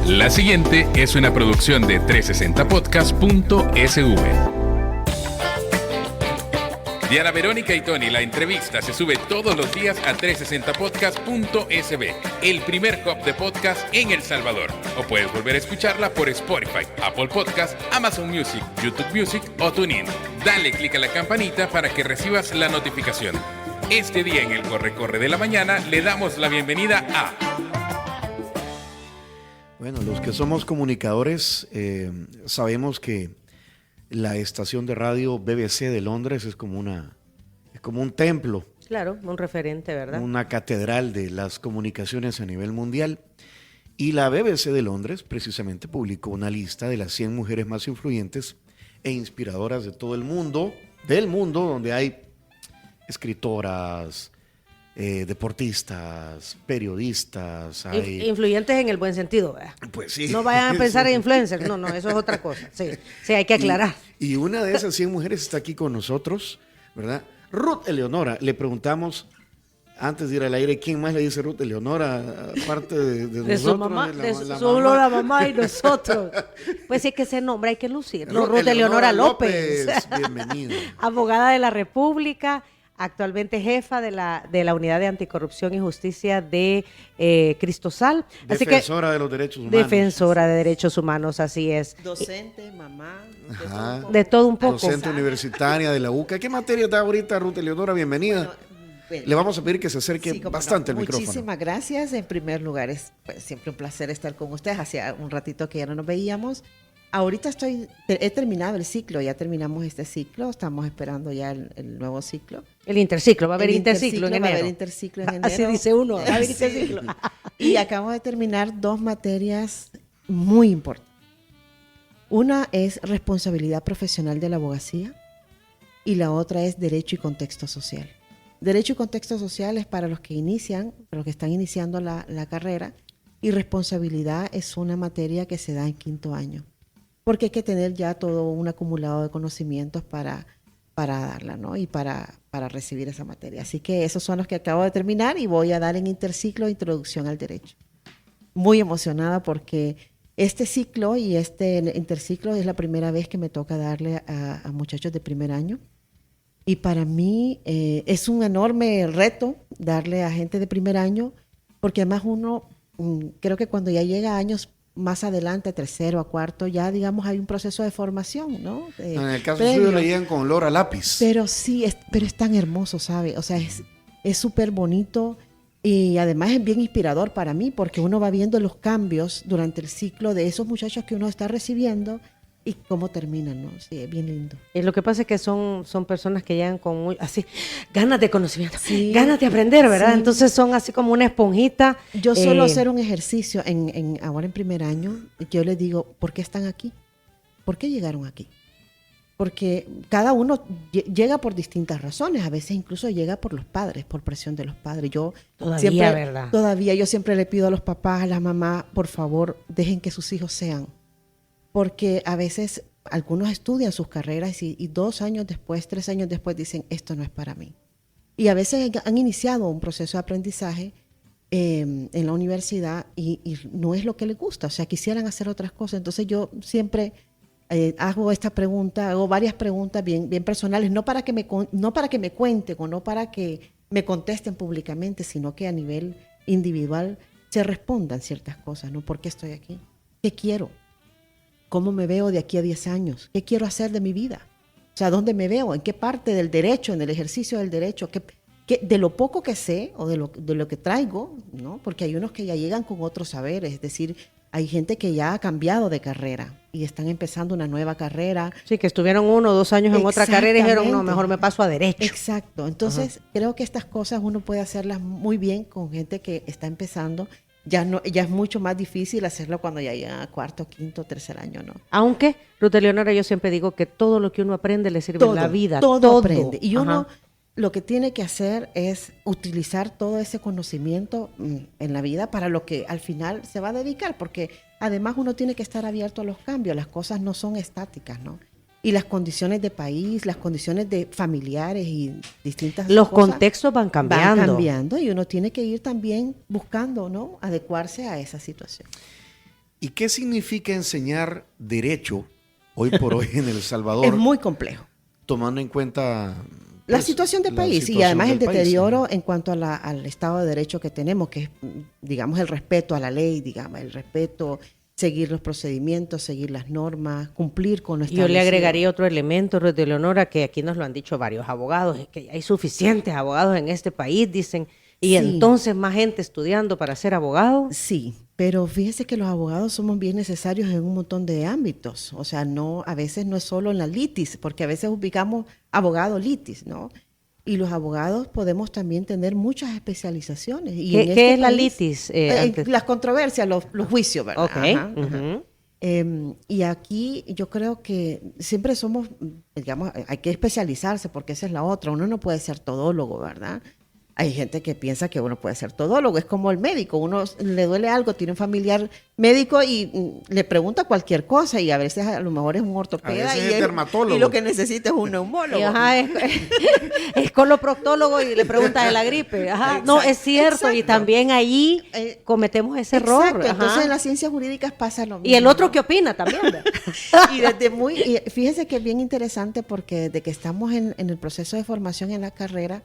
La siguiente es una producción de 360podcast.sv. Diana Verónica y Tony, la entrevista se sube todos los días a 360podcast.sv, el primer hub de podcast en El Salvador. O puedes volver a escucharla por Spotify, Apple Podcast, Amazon Music, YouTube Music o TuneIn. Dale clic a la campanita para que recibas la notificación. Este día en el Corre de la Mañana le damos la bienvenida a... Bueno, los que somos comunicadores sabemos que la estación de radio BBC de Londres es como un templo. Claro, un referente, ¿verdad? Una catedral de las comunicaciones a nivel mundial. Y la BBC de Londres precisamente publicó una lista de las 100 mujeres más influyentes e inspiradoras de todo el mundo, donde hay escritoras, deportistas, periodistas. Influyentes en el buen sentido, ¿verdad? Pues sí. No vayan a pensar en influencers, no, eso es otra cosa. Sí, hay que aclarar. Y una de esas 100 mujeres está aquí con nosotros, ¿verdad? Ruth Eleonora. Le preguntamos, antes de ir al aire, ¿quién más le dice Ruth Eleonora? Aparte de nosotros. Su mamá, solo la mamá y nosotros. Pues sí, que ese nombre hay que lucir. Ruth Eleonora López. Bienvenida. Abogada de la República. Actualmente jefa de la Unidad de Anticorrupción y Justicia de Cristosal. Defensora de los derechos humanos. Defensora de derechos humanos, así es. Docente, mamá. De todo un poco. Docente universitaria de la UCA. ¿Qué materia da ahorita Ruth Eleonora? Bienvenida. Bueno, le vamos a pedir que se acerque bastante al micrófono. Muchísimas gracias. En primer lugar, es siempre un placer estar con ustedes. Hacía un ratito que ya no nos veíamos. Ahorita he terminado el ciclo, ya terminamos este ciclo, estamos esperando ya el nuevo ciclo. El interciclo, va a haber interciclo en enero. Va a haber interciclo en enero. Así dice uno, va a haber interciclo. Y acabo de terminar 2 materias muy importantes. Una es responsabilidad profesional de la abogacía y la otra es derecho y contexto social. Derecho y contexto social es para los que están iniciando la carrera, y responsabilidad es una materia que se da en 5º año. Porque hay que tener ya todo un acumulado de conocimientos para darla, ¿no? Y para recibir esa materia. Así que esos son los que acabo de terminar y voy a dar en interciclo Introducción al Derecho. Muy emocionada porque este ciclo y este interciclo es la primera vez que me toca darle a muchachos de primer año. Y para mí es un enorme reto darle a gente de primer año, porque además uno, creo que cuando ya llega a años más adelante, a 3º, a 4º, ya digamos hay un proceso de formación, ¿no? En el caso suyo le llegan con olor a lápiz. Pero sí, pero es tan hermoso, ¿sabe? O sea, es súper bonito y además es bien inspirador para mí porque uno va viendo los cambios durante el ciclo de esos muchachos que uno está recibiendo y cómo terminan, ¿no? Sí, es bien lindo. Y lo que pasa es que son personas que llegan con así ganas de conocimiento, ganas de aprender, ¿verdad? Sí. Entonces son así como una esponjita. Yo suelo hacer un ejercicio ahora en primer año, y yo les digo, ¿por qué están aquí? ¿Por qué llegaron aquí? Porque cada uno llega por distintas razones, a veces incluso llega por los padres, por presión de los padres. Todavía yo siempre le pido a los papás, a las mamás, por favor, dejen que sus hijos sean. Porque a veces algunos estudian sus carreras y 2 años después, 3 años después dicen, esto no es para mí. Y a veces han iniciado un proceso de aprendizaje en la universidad y no es lo que les gusta, o sea, quisieran hacer otras cosas. Entonces yo siempre hago esta pregunta, hago varias preguntas bien personales, no para que me cuenten o no para que me contesten públicamente, sino que a nivel individual se respondan ciertas cosas, ¿no? ¿Por qué estoy aquí? ¿Qué quiero? ¿Cómo me veo de aquí a 10 años? ¿Qué quiero hacer de mi vida? O sea, ¿dónde me veo? ¿En qué parte del derecho, en el ejercicio del derecho? De lo poco que sé o de lo que traigo, ¿no? Porque hay unos que ya llegan con otros saberes, es decir, hay gente que ya ha cambiado de carrera y están empezando una nueva carrera. Sí, que estuvieron 1 o 2 años en otra carrera y dijeron, no, mejor me paso a derecho. Exacto. Entonces, creo que estas cosas uno puede hacerlas muy bien con gente que está empezando. Ya es mucho más difícil hacerlo cuando ya llega a 4º, 5º, 3er año, ¿no? Aunque, Ruth Eleonora, yo siempre digo que todo lo que uno aprende le sirve en la vida. Todo aprende. Y uno lo que tiene que hacer es utilizar todo ese conocimiento en la vida para lo que al final se va a dedicar, porque además uno tiene que estar abierto a los cambios, las cosas no son estáticas, ¿no? Y las condiciones de país, las condiciones de familiares y distintas los cosas contextos van cambiando. Van cambiando y uno tiene que ir también buscando, ¿no? Adecuarse a esa situación. ¿Y qué significa enseñar derecho hoy por hoy en El Salvador? Es muy complejo. Tomando en cuenta La situación del país y situación además el del país, deterioro ¿no? en cuanto al Estado de Derecho que tenemos, que es, digamos, el respeto a la ley, digamos, el respeto, seguir los procedimientos, seguir las normas, cumplir con lo Yo le establecido. agregaría otro elemento, Ruth de Leonora, que aquí nos lo han dicho varios abogados, es que hay suficientes abogados en este país, dicen, y Sí. entonces más gente estudiando para ser abogado. Sí, pero fíjese que los abogados somos bien necesarios en un montón de ámbitos. O sea, no, a veces no es solo en la litis, porque a veces ubicamos abogado litis, ¿no? Y los abogados podemos también tener muchas especializaciones. Y en ¿Qué este es la país, litis? Antes? las controversias, los juicios, ¿verdad? Ok, Ajá, ajá. ujú. Y aquí yo creo que siempre somos, digamos, hay que especializarse porque esa es la otra. Uno no puede ser todólogo, ¿verdad? Hay gente que piensa que uno puede ser todólogo, es como el médico, uno le duele algo, tiene un familiar médico y le pregunta cualquier cosa y a veces a lo mejor es un ortopeda A veces y, es dermatólogo. y lo que necesita es un neumólogo. Y, ajá, es coloproctólogo y le pregunta de la gripe. Ajá. No, es cierto, y exacto. también ahí cometemos ese error. Exacto, Ajá. entonces en las ciencias jurídicas pasa lo mismo. Y el otro ¿no? que opina también. ¿verdad? Y desde y fíjese que es bien interesante porque desde que estamos en el proceso de formación en la carrera,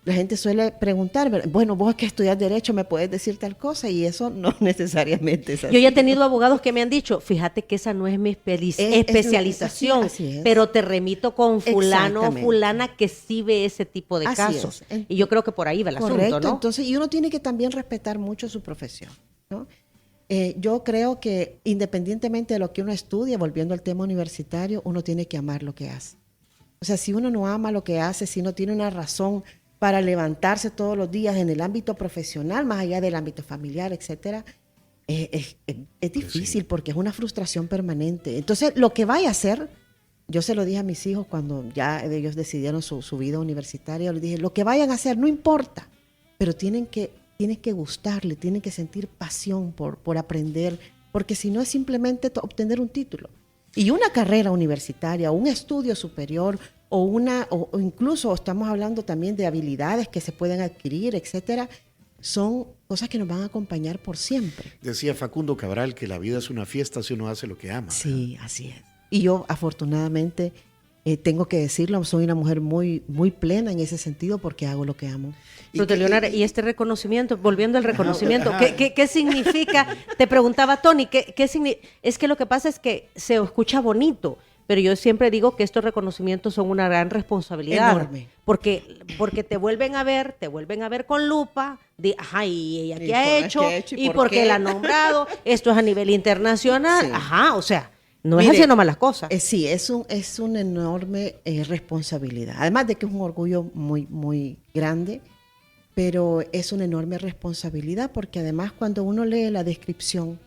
la gente suele preguntar, bueno, vos que estudias Derecho, ¿me puedes decir tal cosa? Y eso no necesariamente es así. Yo ya he tenido abogados que me han dicho, fíjate que esa no es mi especialización, así es. pero te remito con fulano o Exactamente. fulana que sí ve ese tipo de Así casos. es. Y yo creo que por ahí va el Correcto, asunto, ¿no? entonces, y uno tiene que también respetar mucho su profesión, ¿no? Yo creo que independientemente de lo que uno estudie, volviendo al tema universitario, uno tiene que amar lo que hace. O sea, si uno no ama lo que hace, si no tiene una razón para levantarse todos los días en el ámbito profesional, más allá del ámbito familiar, etcétera, es difícil porque es una frustración permanente. Entonces, lo que vaya a hacer, yo se lo dije a mis hijos cuando ya ellos decidieron su vida universitaria, les dije, lo que vayan a hacer no importa, pero tienen que gustarle, tienen que sentir pasión por aprender, porque si no es simplemente obtener un título. Y una carrera universitaria, un estudio superior, o incluso estamos hablando también de habilidades que se pueden adquirir, etcétera, son cosas que nos van a acompañar por siempre. Decía Facundo Cabral que la vida es una fiesta si uno hace lo que ama. Sí, así es. Y yo afortunadamente tengo que decirlo, soy una mujer muy, muy plena en ese sentido porque hago lo que amo. Ruth Leonora, y este reconocimiento, volviendo al reconocimiento, ajá. ¿qué significa? Te preguntaba Tony, ¿qué significa? Es que lo que pasa es que se escucha bonito, pero yo siempre digo que estos reconocimientos son una gran responsabilidad. Enorme. Porque te vuelven a ver con lupa, ajá, ¿y ella qué ha hecho? ¿Y por qué la han nombrado? Esto es a nivel internacional, Sí. ajá, o sea, no Mire, es haciendo malas cosas. Sí, es una enorme responsabilidad. Además de que es un orgullo muy, muy grande, pero es una enorme responsabilidad porque además cuando uno lee la descripción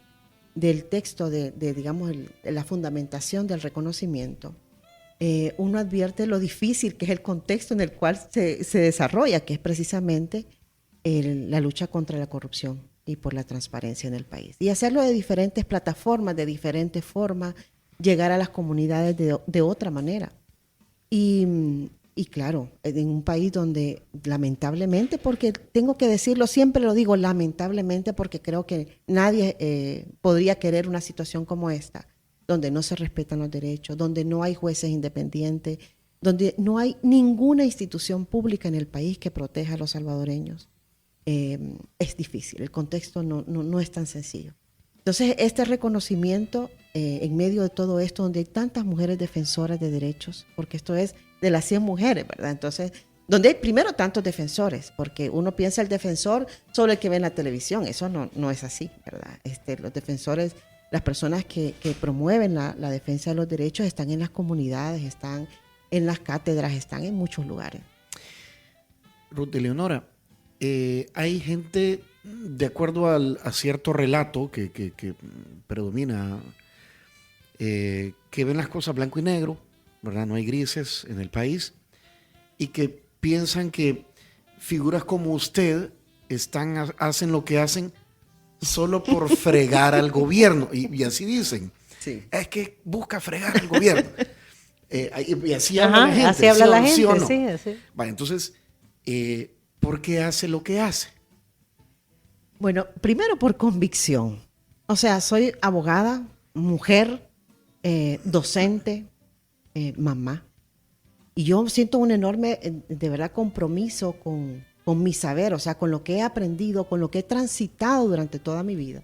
del texto de digamos, la fundamentación del reconocimiento, uno advierte lo difícil que es el contexto en el cual se desarrolla, que es precisamente la lucha contra la corrupción y por la transparencia en el país. Y hacerlo de diferentes plataformas, de diferentes formas, llegar a las comunidades de otra manera. Y claro, en un país donde lamentablemente, porque tengo que decirlo, siempre lo digo lamentablemente porque creo que nadie podría querer una situación como esta, donde no se respetan los derechos, donde no hay jueces independientes, donde no hay ninguna institución pública en el país que proteja a los salvadoreños. Es difícil, el contexto no es tan sencillo. Entonces, este reconocimiento en medio de todo esto, donde hay tantas mujeres defensoras de derechos, porque esto es de las 100 mujeres, ¿verdad? Entonces, donde hay primero tantos defensores, porque uno piensa el defensor solo el que ve en la televisión, eso no es así, ¿verdad? Los defensores, las personas que promueven la defensa de los derechos están en las comunidades, están en las cátedras, están en muchos lugares. Ruth de Leonora, hay gente, de acuerdo a cierto relato que predomina, que ven las cosas blanco y negro, ¿verdad? No hay grises en el país, y que piensan que figuras como usted hacen lo que hacen solo por fregar al gobierno, y así dicen. Sí. Es que busca fregar al gobierno. Y así habla Ajá, la gente. así habla ¿sí la o- sí o gente, no? sí, así. Vale, entonces, ¿por qué hace lo que hace? Bueno, primero por convicción. O sea, soy abogada, mujer, docente, mamá. Y yo siento un enorme, de verdad, compromiso con mi saber, o sea, con lo que he aprendido, con lo que he transitado durante toda mi vida.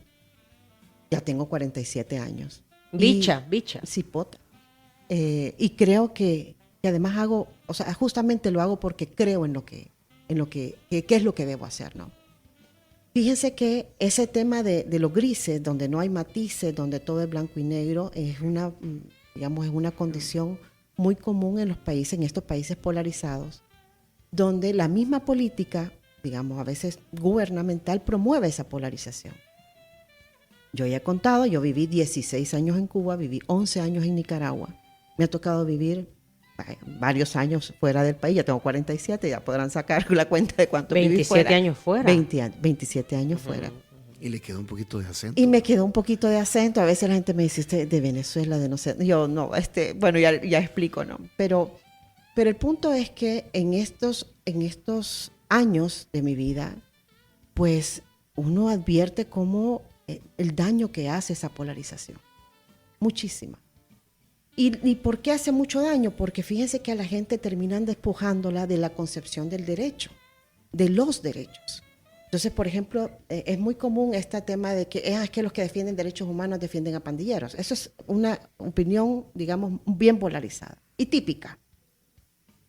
Ya tengo 47 años. Bicha. Cipota. Y creo que además hago, o sea, justamente lo hago porque creo en qué es lo que debo hacer, ¿no? Fíjense que ese tema de los grises, donde no hay matices, donde todo es blanco y negro, es una condición muy común en estos países polarizados, donde la misma política, digamos, a veces gubernamental, promueve esa polarización. Yo ya he contado, yo viví 16 años en Cuba, viví 11 años en Nicaragua. Me ha tocado vivir varios años fuera del país, ya tengo 47, ya podrán sacar la cuenta de cuánto viví fuera. 27 años fuera. 27 años fuera. Y le quedó un poquito de acento. Y me quedó un poquito de acento. A veces la gente me dice, usted de Venezuela, de no sé. Yo no, bueno, ya explico, ¿no? Pero el punto es que en estos años de mi vida, pues uno advierte cómo el daño que hace esa polarización. Muchísima. ¿Y por qué hace mucho daño? Porque fíjense que a la gente terminan despojándola de la concepción del derecho, de los derechos. Entonces, por ejemplo, es muy común este tema de que es que los que defienden derechos humanos defienden a pandilleros. Eso es una opinión, digamos, bien polarizada y típica,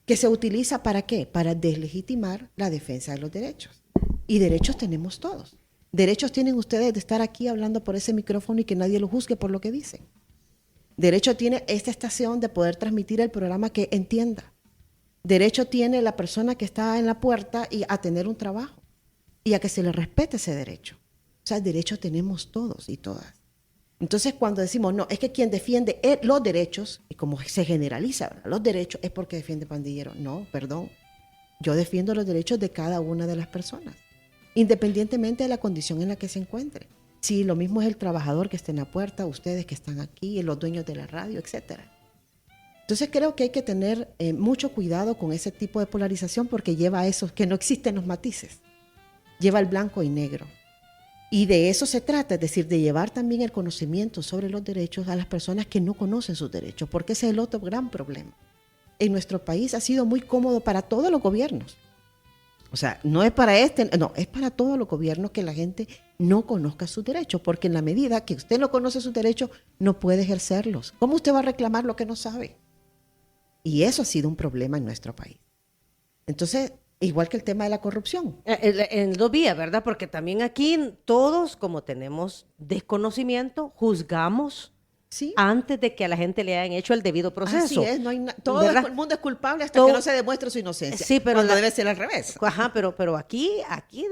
que se utiliza ¿para qué? Para deslegitimar la defensa de los derechos. Y derechos tenemos todos. Derechos tienen ustedes de estar aquí hablando por ese micrófono y que nadie lo juzgue por lo que dicen. Derecho tiene esta estación de poder transmitir el programa que entienda. Derecho tiene la persona que está en la puerta y a tener un trabajo y a que se le respete ese derecho. O sea, derecho tenemos todos y todas. Entonces, cuando decimos, no, es que quien defiende los derechos, y como se generaliza, ¿verdad? Los derechos es porque defiende pandillero. No, perdón. Yo defiendo los derechos de cada una de las personas, independientemente de la condición en la que se encuentre. Sí, lo mismo es el trabajador que está en la puerta, ustedes que están aquí, los dueños de la radio, etc. Entonces creo que hay que tener mucho cuidado con ese tipo de polarización porque lleva a eso, que no existen los matices. Lleva el blanco y negro. Y de eso se trata, es decir, de llevar también el conocimiento sobre los derechos a las personas que no conocen sus derechos, porque ese es el otro gran problema. En nuestro país ha sido muy cómodo para todos los gobiernos. O sea, no es para es para todos los gobiernos que la gente no conozca sus derechos, porque en la medida que usted no conoce sus derechos, no puede ejercerlos. ¿Cómo usted va a reclamar lo que no sabe? Y eso ha sido un problema en nuestro país. Entonces, igual que el tema de la corrupción. En dos vías, ¿verdad? Porque también aquí todos, como tenemos desconocimiento, juzgamos Sí. antes de que a la gente le hayan hecho el debido proceso. Así es, no hay todo el mundo es culpable hasta que no se demuestre su inocencia. Sí, pero cuando debe ser al revés. Ajá, pero aquí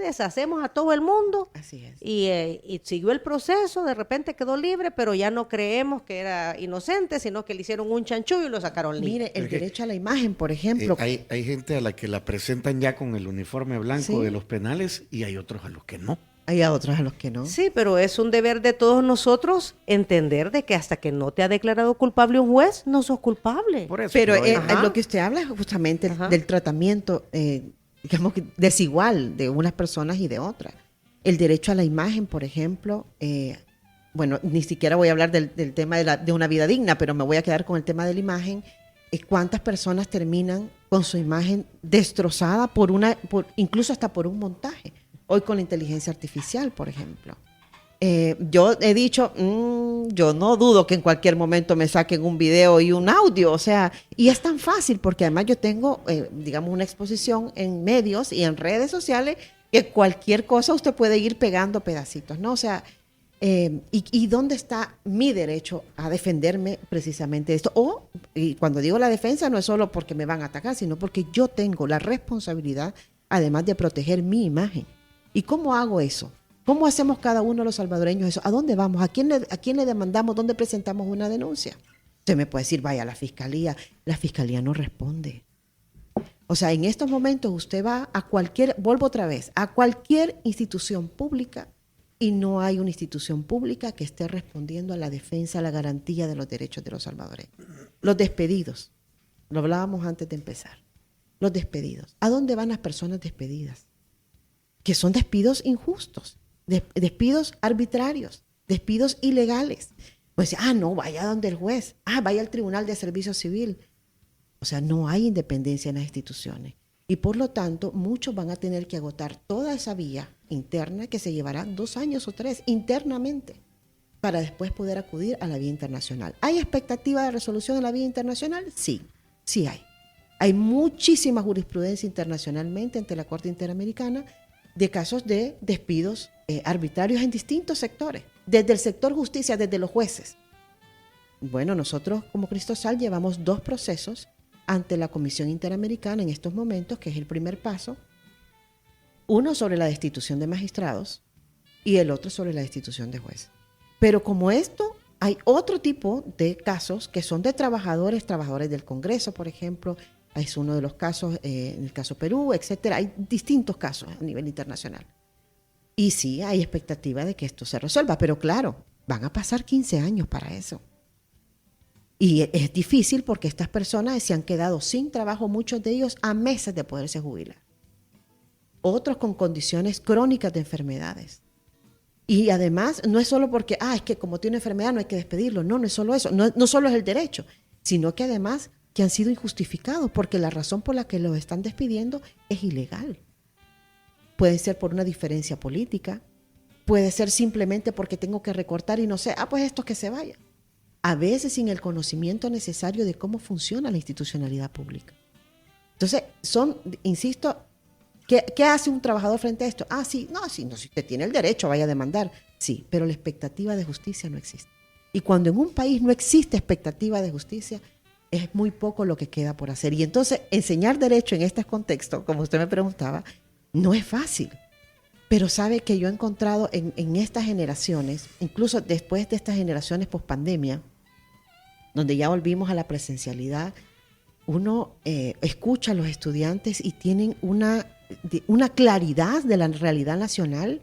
deshacemos a todo el mundo. Así es. Y siguió el proceso, de repente quedó libre, pero ya no creemos que era inocente, sino que le hicieron un chanchullo y lo sacaron libre. Mire, el derecho a la imagen, por ejemplo. Hay gente a la que la presentan ya con el uniforme blanco Sí. de los penales y hay otros a los que no. Hay a otros a los que no. Sí, pero es un deber de todos nosotros entender de que hasta que no te ha declarado culpable un juez, no sos culpable. Por eso, Pero Ajá. lo que usted habla es justamente Ajá. del tratamiento, digamos, que desigual de unas personas y de otras. El derecho a la imagen, por ejemplo, bueno, ni siquiera voy a hablar del tema de una vida digna, pero me voy a quedar con el tema de la imagen. ¿Cuántas personas terminan con su imagen destrozada incluso hasta por un montaje? Hoy con la inteligencia artificial, por ejemplo. Yo he dicho, yo no dudo que en cualquier momento me saquen un video y un audio, o sea, y es tan fácil porque además yo tengo, digamos, una exposición en medios y en redes sociales que cualquier cosa usted puede ir pegando pedacitos, ¿no? O sea, ¿y dónde está mi derecho a defenderme precisamente de esto? Y cuando digo la defensa no es solo porque me van a atacar, sino porque yo tengo la responsabilidad, además de proteger mi imagen. ¿Y cómo hago eso? ¿Cómo hacemos cada uno de los salvadoreños eso? ¿A dónde vamos? ¿A quién le demandamos? ¿Dónde presentamos una denuncia? Usted me puede decir, vaya a la fiscalía. La fiscalía no responde. O sea, en estos momentos usted va vuelvo otra vez, a cualquier institución pública y no hay una institución pública que esté respondiendo a la defensa, a la garantía de los derechos de los salvadoreños. Los despedidos, lo hablábamos antes de empezar. Los despedidos. ¿A dónde van las personas despedidas? Que son despidos injustos, despidos arbitrarios. despidos ilegales. Pues, no, vaya donde el juez, vaya al Tribunal de Servicio Civil. O sea, no hay independencia en las instituciones. Y por lo tanto, muchos van a tener que agotar toda esa vía interna que se llevará 2 años o 3 internamente para después poder acudir a la vía internacional. ¿Hay expectativa de resolución en la vía internacional? Sí, sí hay. Hay muchísima jurisprudencia internacionalmente ante la Corte Interamericana de casos de despidos arbitrarios en distintos sectores, desde el sector justicia, desde los jueces. Bueno, nosotros como Cristosal llevamos 2 procesos ante la Comisión Interamericana en estos momentos, que es el primer paso, uno sobre la destitución de magistrados y el otro sobre la destitución de jueces. Pero como esto, hay otro tipo de casos que son de trabajadores del Congreso, por ejemplo, es uno de los casos, en el caso Perú, etcétera. Hay distintos casos a nivel internacional. Y sí, hay expectativa de que esto se resuelva, pero claro, van a pasar 15 años para eso. Y es difícil porque estas personas se han quedado sin trabajo, muchos de ellos a meses de poderse jubilar. Otros con condiciones crónicas de enfermedades. Y además, no es solo porque, es que como tiene enfermedad no hay que despedirlo. No, no es solo eso. No solo es el derecho, sino que además que han sido injustificados porque la razón por la que los están despidiendo es ilegal. Puede ser por una diferencia política, puede ser simplemente porque tengo que recortar y no sé, pues estos que se vayan. A veces sin el conocimiento necesario de cómo funciona la institucionalidad pública. Entonces, insisto, ¿qué hace un trabajador frente a esto? Si usted tiene el derecho, vaya a demandar. Sí, pero la expectativa de justicia no existe. Y cuando en un país no existe expectativa de justicia, es muy poco lo que queda por hacer. Y entonces, enseñar derecho en este contexto, como usted me preguntaba, no es fácil. Pero sabe que yo he encontrado en estas generaciones, incluso después de estas generaciones post-pandemia, donde ya volvimos a la presencialidad, uno escucha a los estudiantes y tienen una claridad de la realidad nacional,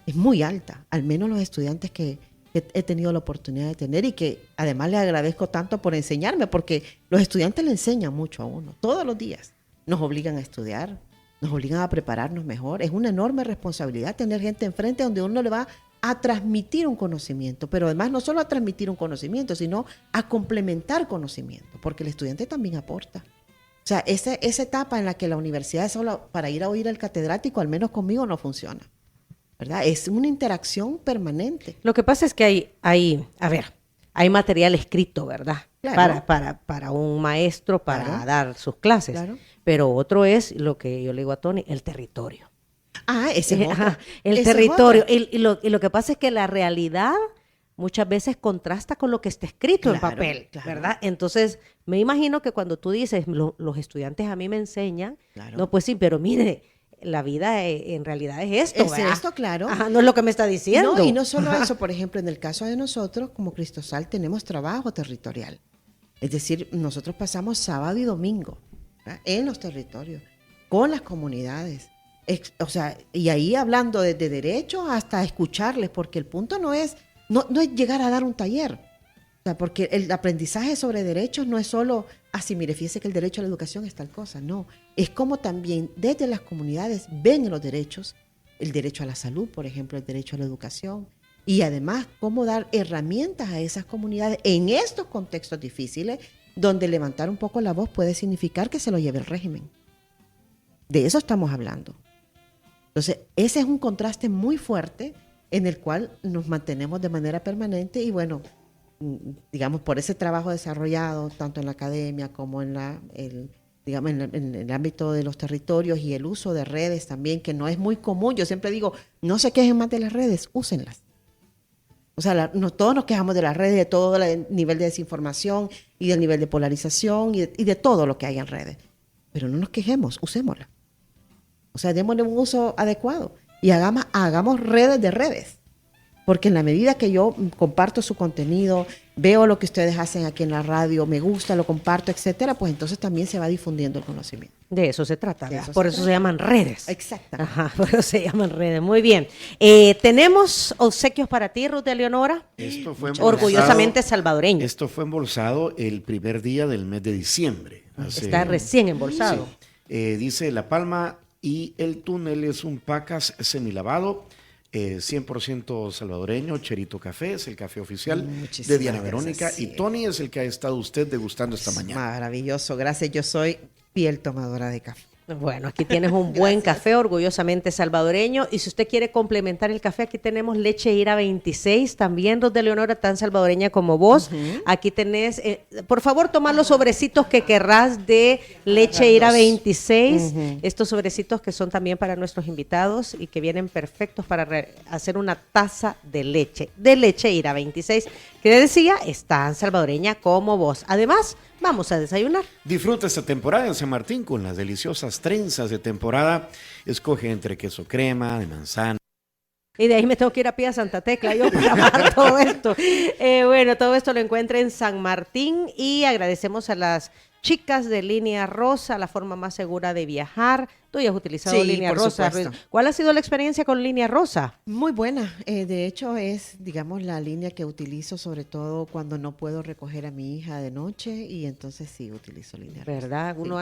es muy alta, al menos los estudiantes que he tenido la oportunidad de tener y que además les agradezco tanto por enseñarme, porque los estudiantes le enseñan mucho a uno, todos los días. Nos obligan a estudiar, nos obligan a prepararnos mejor. Es una enorme responsabilidad tener gente enfrente donde uno le va a transmitir un conocimiento, pero además no solo a transmitir un conocimiento, sino a complementar conocimiento, porque el estudiante también aporta. O sea, esa etapa en la que la universidad es solo para ir a oír al catedrático, al menos conmigo no funciona, ¿verdad? Es una interacción permanente. Lo que pasa es que hay material escrito, ¿verdad? Claro. Para un maestro, para dar sus clases. Claro. Pero otro es lo que yo le digo a Tony, el territorio. Ese es otro. El territorio. Y lo que pasa es que la realidad muchas veces contrasta con lo que está escrito en papel, ¿verdad? Entonces, me imagino que cuando tú dices, los estudiantes a mí me enseñan, no, pues sí, pero mire, la vida en realidad es esto, ¿verdad? Es esto, claro. No es lo que me está diciendo. No, y no solo eso, por ejemplo, en el caso de nosotros, como Cristosal, tenemos trabajo territorial. Es decir, nosotros pasamos sábado y domingo, ¿verdad?, en los territorios, con las comunidades. O sea, y ahí hablando de derechos hasta escucharles, porque el punto no es llegar a dar un taller. O sea, porque el aprendizaje sobre derechos no es solo, mire, fíjese que el derecho a la educación es tal cosa. No, es como también desde las comunidades ven los derechos, el derecho a la salud, por ejemplo, el derecho a la educación, y además cómo dar herramientas a esas comunidades en estos contextos difíciles, donde levantar un poco la voz puede significar que se lo lleve el régimen. De eso estamos hablando. Entonces, ese es un contraste muy fuerte en el cual nos mantenemos de manera permanente y bueno, digamos, por ese trabajo desarrollado tanto en la academia como en el ámbito de los territorios y el uso de redes también, que no es muy común. Yo siempre digo, no se quejen más de las redes, úsenlas. O sea, todos nos quejamos de las redes, de todo el nivel de desinformación y del nivel de polarización y de todo lo que hay en redes. Pero no nos quejemos, usémoslas. O sea, démosle un uso adecuado y hagamos redes de redes. Porque en la medida que yo comparto su contenido, veo lo que ustedes hacen aquí en la radio, me gusta, lo comparto, etcétera, pues entonces también se va difundiendo el conocimiento. De eso se trata, por eso se llaman redes. Exactamente. Ajá, por eso se llaman redes. Muy bien. Tenemos obsequios para ti, Ruth Eleonora. Esto fue orgullosamente salvadoreño. Esto fue embolsado el primer día del mes de diciembre. Está recién embolsado. Sí. Dice La Palma y el túnel es un Pacas semilavado 100% salvadoreño. Cherito Café es el café oficial Muchísimas de Diana gracias, Verónica. sí. Y Tony es el que ha estado usted degustando esta mañana. Maravilloso, gracias. Yo soy fiel tomadora de café. Bueno, aquí tienes un buen café, orgullosamente salvadoreño. Y si usted quiere complementar el café, aquí tenemos leche Ira 26, también Ruth de Leonora, tan salvadoreña como vos. Aquí tenés, por favor, toma los sobrecitos que querrás de leche Ira 26. Estos sobrecitos que son también para nuestros invitados y que vienen perfectos para hacer una taza de leche Ira 26, que decía, es tan salvadoreña como vos. Además, vamos a desayunar. Disfruta esta temporada en San Martín con las deliciosas trenzas de temporada. Escoge entre queso crema, de manzana. Y de ahí me tengo que ir a pie a Santa Tecla yo para amar todo esto. Bueno, todo esto lo encuentra en San Martín y agradecemos a las chicas de Línea Rosa, la forma más segura de viajar. Tú ya has utilizado Sí, Línea por Rosa. supuesto. ¿Cuál ha sido la experiencia con Línea Rosa? Muy buena. De hecho, es, digamos, la línea que utilizo sobre todo cuando no puedo recoger a mi hija de noche y entonces sí utilizo Línea Rosa. ¿Verdad? Sí. Uno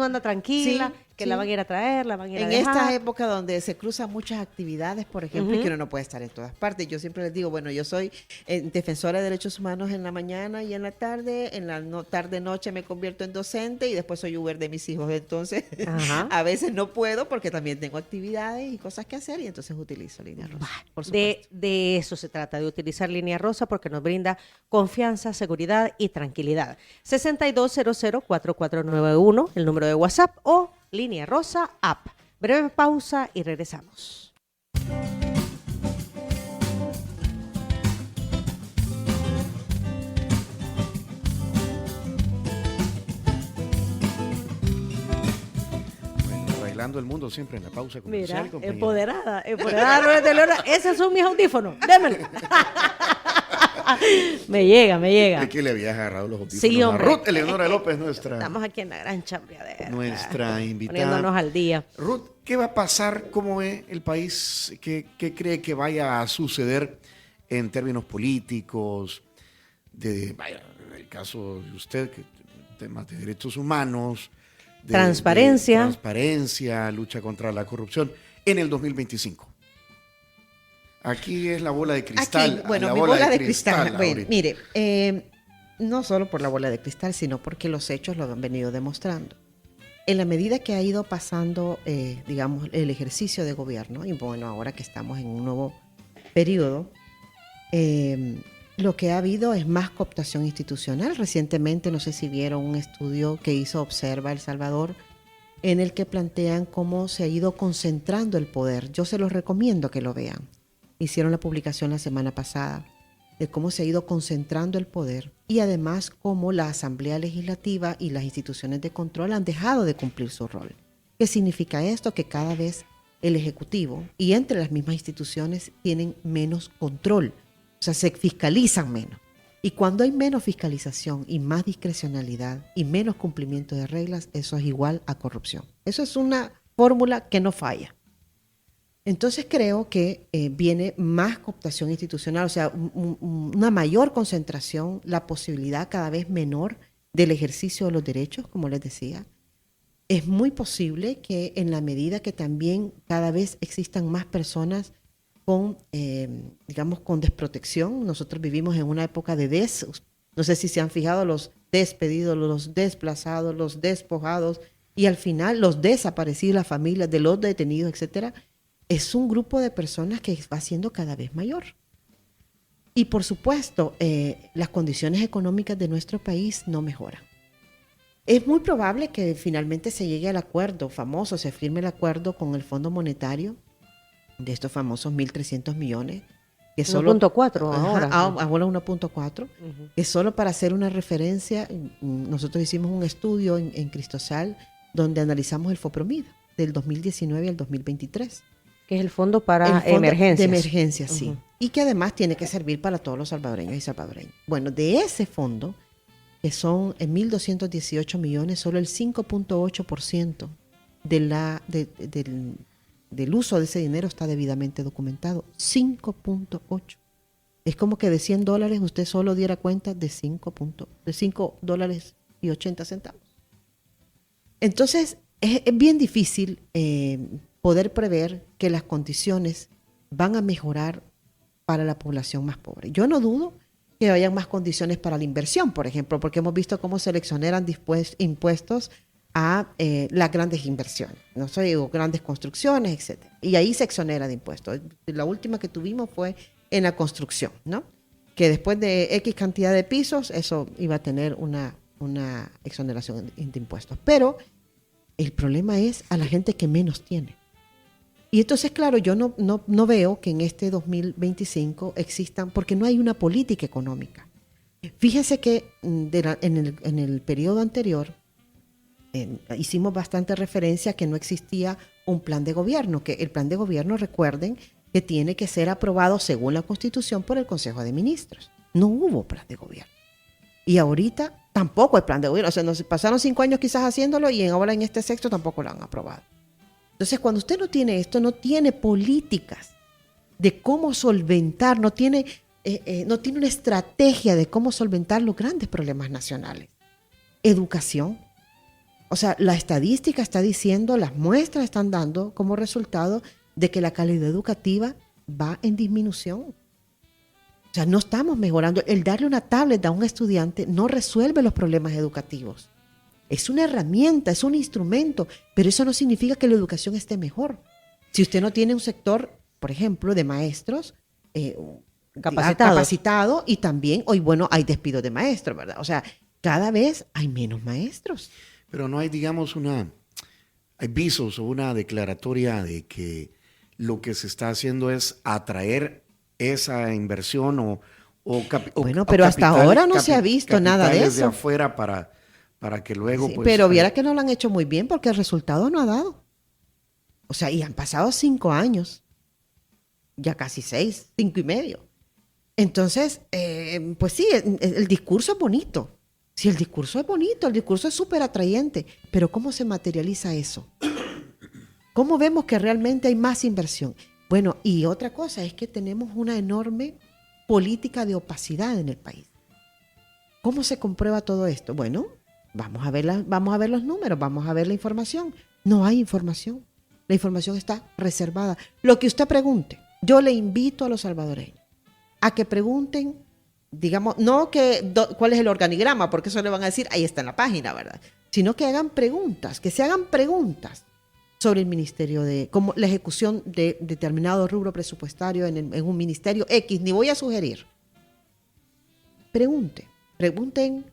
anda tranquila, Sí, que sí. la van a ir a traer, la van a ir a En dejar. esta época donde se cruzan muchas actividades, por ejemplo, y que uno no puede estar en todas partes. Yo siempre les digo, bueno, yo soy defensora de derechos humanos en la mañana y en la tarde. En la tarde-noche me convierto en docente y después soy Uber de mis hijos. Entonces, Ajá. a veces no puedo porque también tengo actividades y cosas que hacer y entonces utilizo Línea Rosa. Por supuesto. De eso se trata, de utilizar Línea Rosa porque nos brinda confianza, seguridad y tranquilidad. 6200-4491, el número de WhatsApp o Línea Rosa App. Breve pausa y regresamos. Bailando el mundo siempre en la pausa comercial. Mira, compañero. empoderada Ruth de Leonora. Esos son mis audífonos, démelo. me llega. Es que le habías agarrado los audífonos Sí, a hombre. Ruth Eleonora López, nuestra Estamos aquí en la gran chambriadera. invitada. Poniéndonos al día. Ruth, ¿qué va a pasar? ¿Cómo ve el país? ¿Qué cree que vaya a suceder en términos políticos? Vaya, en el caso de usted, que temas de derechos humanos, Transparencia. transparencia, lucha contra la corrupción, en el 2025. Aquí es la bola de cristal. Aquí, bueno, la mi bola de cristal. Bueno, ahorita. mire, no solo por la bola de cristal, sino porque los hechos lo han venido demostrando. En la medida que ha ido pasando, digamos, el ejercicio de gobierno, y bueno, ahora que estamos en un nuevo periodo, lo que ha habido es más cooptación institucional. Recientemente, no sé si vieron un estudio que hizo Observa El Salvador, en el que plantean cómo se ha ido concentrando el poder. Yo se los recomiendo que lo vean. Hicieron la publicación la semana pasada de cómo se ha ido concentrando el poder y además cómo la Asamblea Legislativa y las instituciones de control han dejado de cumplir su rol. ¿Qué significa esto? Que cada vez el Ejecutivo y entre las mismas instituciones tienen menos control, o sea, se fiscalizan menos. Y cuando hay menos fiscalización y más discrecionalidad y menos cumplimiento de reglas, eso es igual a corrupción. Eso es una fórmula que no falla. Entonces creo que viene más cooptación institucional, o sea, una mayor concentración, la posibilidad cada vez menor del ejercicio de los derechos, como les decía. Es muy posible que en la medida que también cada vez existan más personas con, digamos, con desprotección. Nosotros vivimos en una época de no sé si se han fijado, los despedidos, los desplazados, los despojados y al final los desaparecidos, las familias de los detenidos, etcétera. Es un grupo de personas que va siendo cada vez mayor. Y por supuesto, las condiciones económicas de nuestro país no mejoran. Es muy probable que finalmente se llegue al acuerdo famoso, se firme el acuerdo con el Fondo Monetario de estos famosos 1.300 millones. Que 1.4 ahora. Ahora 1.4. Que solo para hacer una referencia, nosotros hicimos un estudio en Cristosal donde analizamos el FOPROMID del 2019 al 2023. Que es el fondo para emergencias. De emergencias, sí. Y que además tiene que servir para todos los salvadoreños y salvadoreñas. Bueno, de ese fondo, que son 1.218 millones, solo el 5.8% del uso de ese dinero está debidamente documentado. 5.8. Es como que de $100 usted solo diera cuenta de $5.80. Entonces, es bien difícil poder prever que las condiciones van a mejorar para la población más pobre. Yo no dudo que hayan más condiciones para la inversión, por ejemplo, porque hemos visto cómo se le exoneran impuestos a las grandes inversiones, no sé, o grandes construcciones, etc. Y ahí se exonera de impuestos. La última que tuvimos fue en la construcción, ¿no? Que después de X cantidad de pisos, eso iba a tener una exoneración de impuestos. Pero el problema es a la gente que menos tiene. Y entonces, claro, yo no veo que en este 2025 existan, porque no hay una política económica. Fíjese que en el periodo anterior hicimos bastante referencia a que no existía un plan de gobierno, que el plan de gobierno, recuerden, que tiene que ser aprobado según la Constitución por el Consejo de Ministros. No hubo plan de gobierno. Y ahorita tampoco hay plan de gobierno. O sea, nos pasaron 5 años quizás haciéndolo y ahora en este sexto tampoco lo han aprobado. Entonces, cuando usted no tiene esto, no tiene políticas de cómo solventar, no tiene una estrategia de cómo solventar los grandes problemas nacionales. Educación. O sea, la estadística está diciendo, las muestras están dando como resultado de que la calidad educativa va en disminución. O sea, no estamos mejorando. El darle una tablet a un estudiante no resuelve los problemas educativos. Es una herramienta, es un instrumento, pero eso no significa que la educación esté mejor. Si usted no tiene un sector, por ejemplo, de maestros capacitado y también, hoy bueno, hay despidos de maestros, ¿verdad? O sea, cada vez hay menos maestros. Pero no hay, digamos, hay visos o una declaratoria de que lo que se está haciendo es atraer esa inversión bueno, pero hasta ahora no se ha visto nada de eso. De afuera para que luego sí, pues... Pero viera que no lo han hecho muy bien porque el resultado no ha dado. O sea, y han pasado 5 años. Ya casi 6, 5 y medio. Entonces, pues sí, el discurso es bonito. Sí, el discurso es bonito, el discurso es súper atrayente. Pero ¿cómo se materializa eso? ¿Cómo vemos que realmente hay más inversión? Bueno, y otra cosa es que tenemos una enorme política de opacidad en el país. ¿Cómo se comprueba todo esto? Bueno, vamos a ver los números, vamos a ver la información. No hay información. La información está reservada. Lo que usted pregunte, yo le invito a los salvadoreños a que pregunten, digamos, no cuál es el organigrama, porque eso le van a decir, ahí está en la página, ¿verdad? Sino que hagan preguntas, que se hagan preguntas sobre el ministerio como la ejecución de determinado rubro presupuestario en un ministerio X, ni voy a sugerir. Pregunten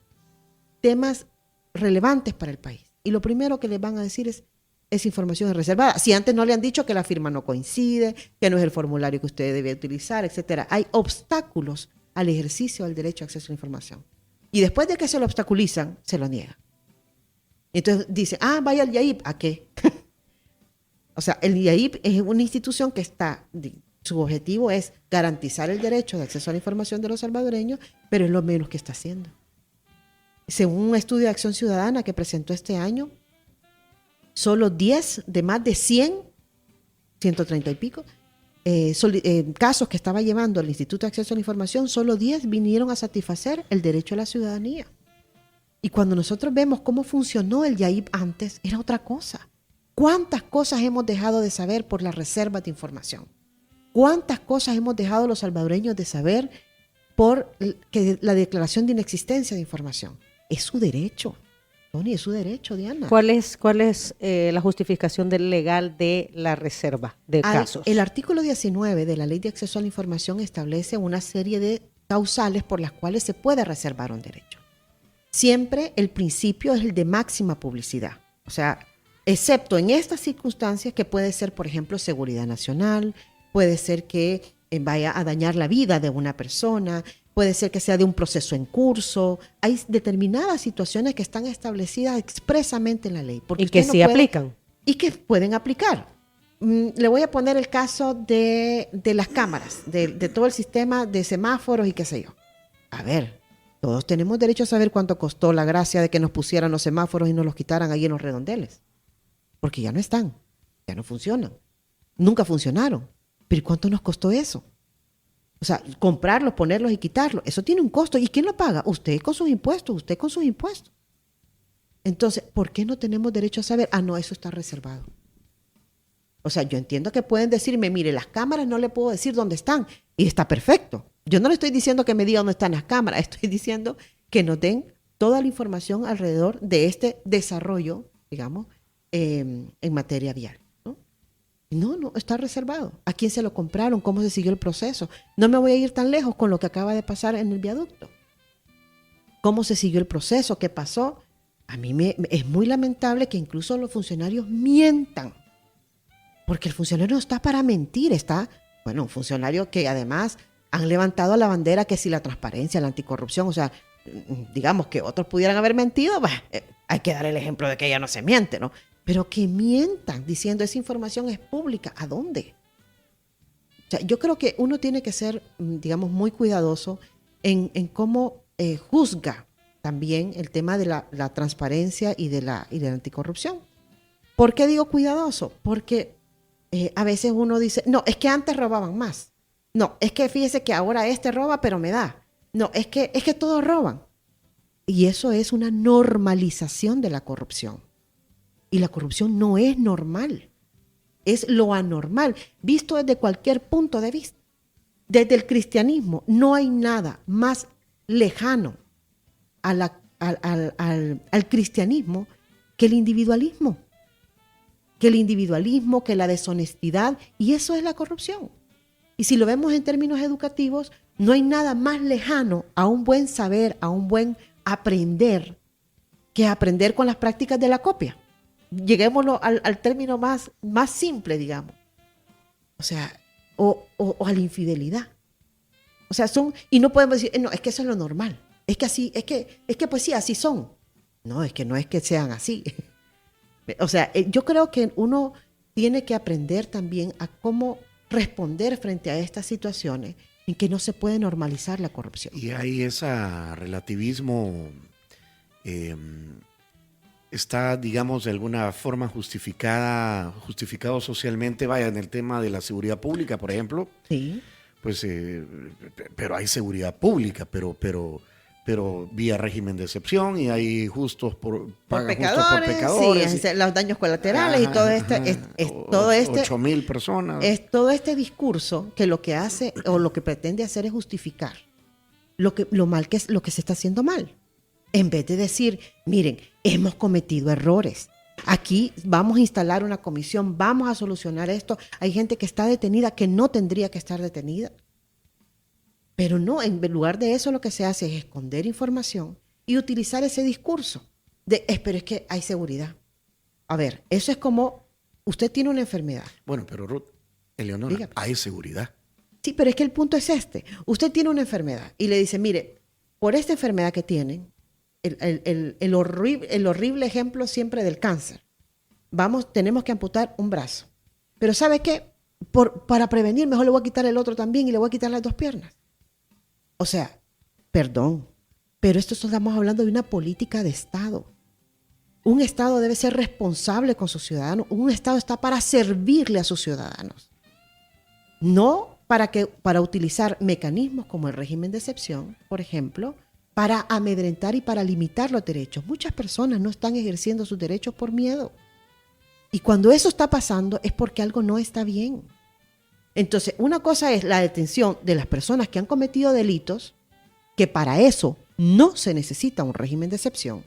temas relevantes para el país. Y lo primero que les van a decir es, esa información es reservada. Si antes no le han dicho que la firma no coincide, que no es el formulario que usted debe utilizar, etcétera. Hay obstáculos al ejercicio del derecho a acceso a la información. Y después de que se lo obstaculizan, se lo niegan. Entonces dice, vaya al IAIP. ¿A qué? O sea, el IAIP es una institución que su objetivo es garantizar el derecho de acceso a la información de los salvadoreños, pero es lo menos que está haciendo. Según un estudio de Acción Ciudadana que presentó este año, solo 10 de más de 130 y pico, casos que estaba llevando el Instituto de Acceso a la Información, solo 10 vinieron a satisfacer el derecho a la ciudadanía. Y cuando nosotros vemos cómo funcionó el IAIP antes, era otra cosa. ¿Cuántas cosas hemos dejado de saber por la reserva de información? ¿Cuántas cosas hemos dejado los salvadoreños de saber por la declaración de inexistencia de información? Es su derecho. Tony, es su derecho, Diana. ¿Cuál es la justificación legal de la reserva de casos? El artículo 19 de la Ley de Acceso a la Información establece una serie de causales por las cuales se puede reservar un derecho. Siempre el principio es el de máxima publicidad. O sea, excepto en estas circunstancias que puede ser, por ejemplo, seguridad nacional, puede ser que vaya a dañar la vida de una persona, puede ser que sea de un proceso en curso. Hay determinadas situaciones que están establecidas expresamente en la ley. Y que sí aplican. Y que pueden aplicar. Le voy a poner el caso de las cámaras, de todo el sistema de semáforos y qué sé yo. A ver, todos tenemos derecho a saber cuánto costó la gracia de que nos pusieran los semáforos y nos los quitaran ahí en los redondeles. Porque ya no están, ya no funcionan. Nunca funcionaron. ¿Pero cuánto nos costó eso? O sea, comprarlos, ponerlos y quitarlos, eso tiene un costo. ¿Y quién lo paga? Usted con sus impuestos, Entonces, ¿por qué no tenemos derecho a saber? No, eso está reservado. O sea, yo entiendo que pueden decirme, mire, las cámaras no le puedo decir dónde están. Y está perfecto. Yo no le estoy diciendo que me diga dónde están las cámaras. Estoy diciendo que nos den toda la información alrededor de este desarrollo, digamos, en materia vial. No, está reservado. ¿A quién se lo compraron? ¿Cómo se siguió el proceso? No me voy a ir tan lejos con lo que acaba de pasar en el viaducto. ¿Cómo se siguió el proceso? ¿Qué pasó? A mí es muy lamentable que incluso los funcionarios mientan. Porque el funcionario no está para mentir, un funcionario que además han levantado la bandera que si la transparencia, la anticorrupción, o sea, digamos que otros pudieran haber mentido, hay que dar el ejemplo de que ella no se miente, ¿no? Pero que mientan diciendo esa información es pública, ¿a dónde? O sea, yo creo que uno tiene que ser, digamos, muy cuidadoso en cómo juzga también el tema de la transparencia y de la anticorrupción. ¿Por qué digo cuidadoso? Porque a veces uno dice, no, es que antes robaban más. No, es que fíjese que ahora este roba, pero me da. No, es que todos roban. Y eso es una normalización de la corrupción. Y la corrupción no es normal. Es lo anormal, visto desde cualquier punto de vista. Desde el cristianismo no hay nada más lejano al cristianismo que el individualismo. Que la deshonestidad, y eso es la corrupción. Y si lo vemos en términos educativos, no hay nada más lejano a un buen saber, a un buen aprender, que aprender con las prácticas de la copia. Lleguémoslo al término más simple, digamos. O sea, o a la infidelidad. O sea, y no podemos decir, no, es que eso es lo normal. Es que así, es que pues sí, así son. No es que sean así. O sea, yo creo que uno tiene que aprender también a cómo responder frente a estas situaciones en que no se puede normalizar la corrupción. Y hay ese relativismo, está, digamos, de alguna forma justificado socialmente, en el tema de la seguridad pública, por ejemplo. Sí. Pues, pero hay seguridad pública, pero vía régimen de excepción, y hay justos por pecadores. Sí, los daños colaterales. Ajá, y todo 8,000 personas. Es todo este discurso que lo que hace o lo que pretende hacer es justificar lo que se está haciendo mal. En vez de decir, miren, hemos cometido errores. Aquí vamos a instalar una comisión, vamos a solucionar esto. Hay gente que está detenida que no tendría que estar detenida. Pero no, en lugar de eso lo que se hace es esconder información y utilizar ese discurso de, pero es que hay seguridad. A ver, eso es como, usted tiene una enfermedad. Bueno, pero Ruth, Eleonora, dígame. Hay seguridad. Sí, pero es que el punto es este. Usted tiene una enfermedad y le dice, mire, por esta enfermedad que tienen, el horrible ejemplo siempre del cáncer. Tenemos que amputar un brazo. Pero ¿sabe qué? Para prevenir, mejor le voy a quitar el otro también y le voy a quitar las 2 piernas. O sea, perdón, pero estamos hablando de una política de Estado. Un Estado debe ser responsable con sus ciudadanos. Un Estado está para servirle a sus ciudadanos. No para utilizar mecanismos como el régimen de excepción, por ejemplo, para amedrentar y para limitar los derechos. Muchas personas no están ejerciendo sus derechos por miedo. Y cuando eso está pasando es porque algo no está bien. Entonces, una cosa es la detención de las personas que han cometido delitos, que para eso no se necesita un régimen de excepción.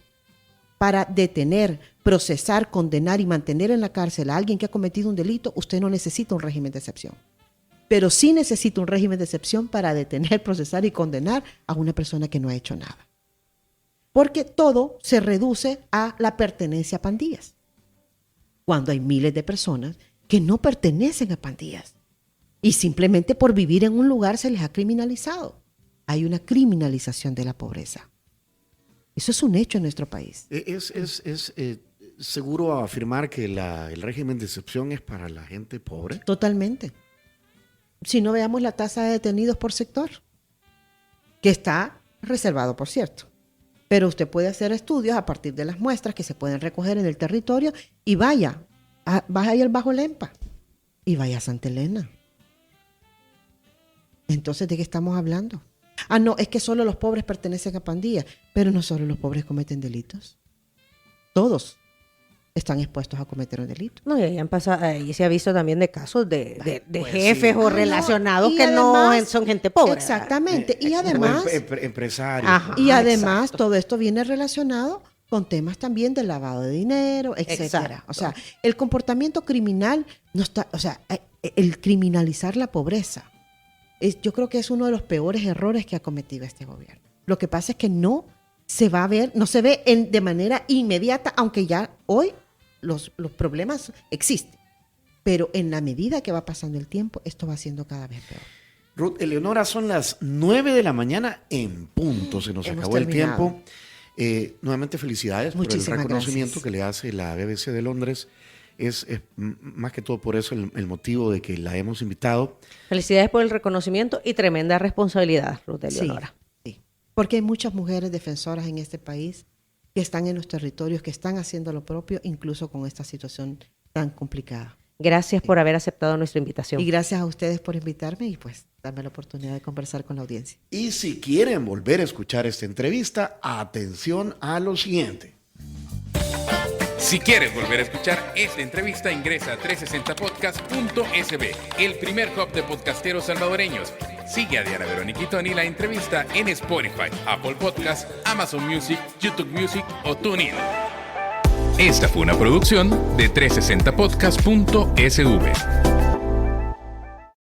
Para detener, procesar, condenar y mantener en la cárcel a alguien que ha cometido un delito, usted no necesita un régimen de excepción. Pero sí necesita un régimen de excepción para detener, procesar y condenar a una persona que no ha hecho nada. Porque todo se reduce a la pertenencia a pandillas. Cuando hay miles de personas que no pertenecen a pandillas. Y simplemente por vivir en un lugar se les ha criminalizado. Hay una criminalización de la pobreza. Eso es un hecho en nuestro país. ¿Es seguro afirmar que el régimen de excepción es para la gente pobre? Totalmente. Si no, veamos la tasa de detenidos por sector, que está reservado, por cierto. Pero usted puede hacer estudios a partir de las muestras que se pueden recoger en el territorio y vaya al Bajo Lempa y vaya a Santa Elena. Entonces, ¿de qué estamos hablando? No, es que solo los pobres pertenecen a pandillas, pero no solo los pobres cometen delitos. Todos. están expuestos a cometer un delito. No, y ahí se ha visto también de casos de Pues jefes sí. o relacionados y que además- no son gente pobre. Exactamente. Y O además, empresarios. Ajá. y además exacto. todo esto viene relacionado con temas también de lavado de dinero, etcétera. Exacto. O sea, el comportamiento criminal no está, o sea, el criminalizar la pobreza, yo creo que es uno de los peores errores que ha cometido este gobierno. Lo que pasa es que no se va a ver, no se ve de manera inmediata, aunque ya hoy los problemas existen. Pero en la medida que va pasando el tiempo, esto va siendo cada vez peor. Ruth Eleonora, son las 9 de la mañana en punto. Se nos Hemos acabó el terminado. tiempo. Nuevamente felicidades por el Muchísimas reconocimiento gracias. que le hace la BBC de Londres. Es más que todo por eso el motivo de que la hemos invitado. Felicidades por el reconocimiento y tremenda responsabilidad, Ruth Eleonora. Sí, porque hay muchas mujeres defensoras en este país que están en los territorios, que están haciendo lo propio, incluso con esta situación tan complicada. Gracias por haber aceptado nuestra invitación. Y gracias a ustedes por invitarme y pues darme la oportunidad de conversar con la audiencia. Y si quieren volver a escuchar esta entrevista, atención a lo siguiente. Si quieres volver a escuchar esta entrevista, ingresa a 360podcast.sb, el primer hub de podcasteros salvadoreños. Sigue a Diana Verónica y Tony la entrevista en Spotify, Apple Podcasts, Amazon Music, YouTube Music o TuneIn. Esta fue una producción de 360podcast.sv.